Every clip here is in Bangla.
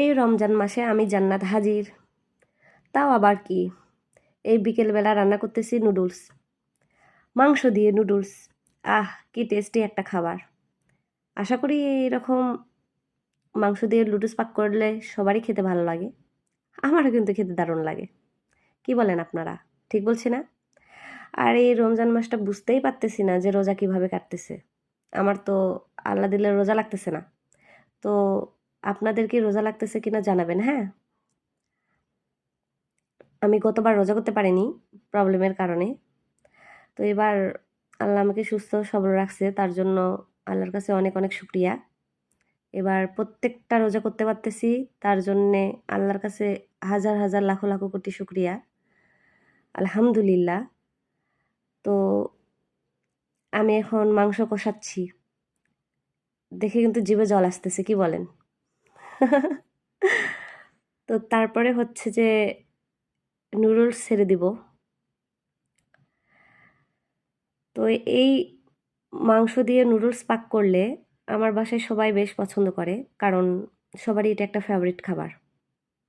এই রমজান মাসে আমি জান্নাত হাজির। তাও আবার কি, এই বিকেলবেলা রান্না করতেছি নুডলস, মাংস দিয়ে নুডলস। কি টেস্টি একটা খাবার। আশা করি এরকম মাংস দিয়ে নুডলস পাক করলে সবারই খেতে ভালো লাগে। আমারও কিন্তু খেতে দারুণ লাগে। কি বলেন আপনারা, ঠিক বলছি না? আর এই রমজান মাসটা বুঝতেই পারতেছি না যে রোজা কিভাবে কাটতেছে। আমার তো আল্লাহ দিলে রোজা লাগতেছে না। তো আপনাদের কি রোজা লাগতেছে কিনা জানাবেন, হ্যাঁ? আমি গতবার রোজা করতে পারিনি প্রবলেমের কারণে। তো এবার আল্লাহ আমাকে সুস্থ সবল রাখছে, তার জন্য আল্লাহর কাছে অনেক অনেক শুকরিয়া। এবার প্রত্যেকটা রোজা করতে পারতেছি, তার জন্যে আল্লাহর কাছে হাজার হাজার লাখো লাখো কোটি শুকরিয়া। আলহামদুলিল্লাহ। তো আমি এখন মাংস কষাচ্ছি, দেখে কিন্তু জিভে জল আসতেছে, কি বলেন? তো তারপরে হচ্ছে যে নুডলস ছেড়ে দিব। তো এই মাংস দিয়ে নুডলস পাক করলে আমার বাসায় সবাই বেশ পছন্দ করে, কারণ সবারই এটা একটা ফেভারিট খাবার,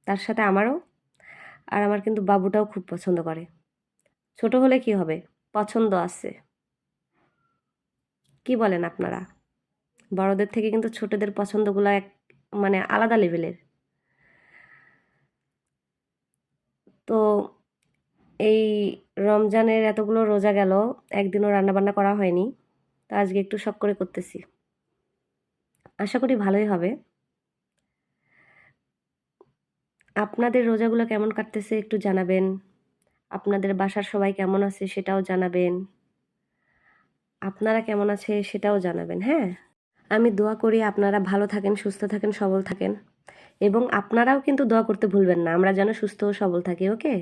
তার সাথে আমারও। আর আমার কিন্তু বাবুটাও খুব পছন্দ করে। ছোট হলে কি হবে, পছন্দ আছে। কি বলেন আপনারা? বড়দের থেকে কিন্তু ছোটদের পছন্দগুলো এক মানে আলাদা লেভেলের। তো এই রমজানের এতগুলো রোজা গেল, একদিনও রান্নাবান্না করা হয়নি। তো আজকে একটু শখ করে করতেছি, আশা করি ভালোই হবে। আপনাদের রোজাগুলো কেমন কাটতেছে একটু জানাবেন। আপনাদের বাসার সবাই কেমন আছে সেটাও জানাবেন। আপনারা কেমন আছে সেটাও জানাবেন, হ্যাঁ? আমি দোয়া করি আপনারা ভালো থাকেন, সুস্থ থাকেন, সবল থাকেন, এবং আপনারাও কিন্তু দোয়া করতে ভুলবেন না আমরা যেন সুস্থ ও সবল থাকি, ওকে?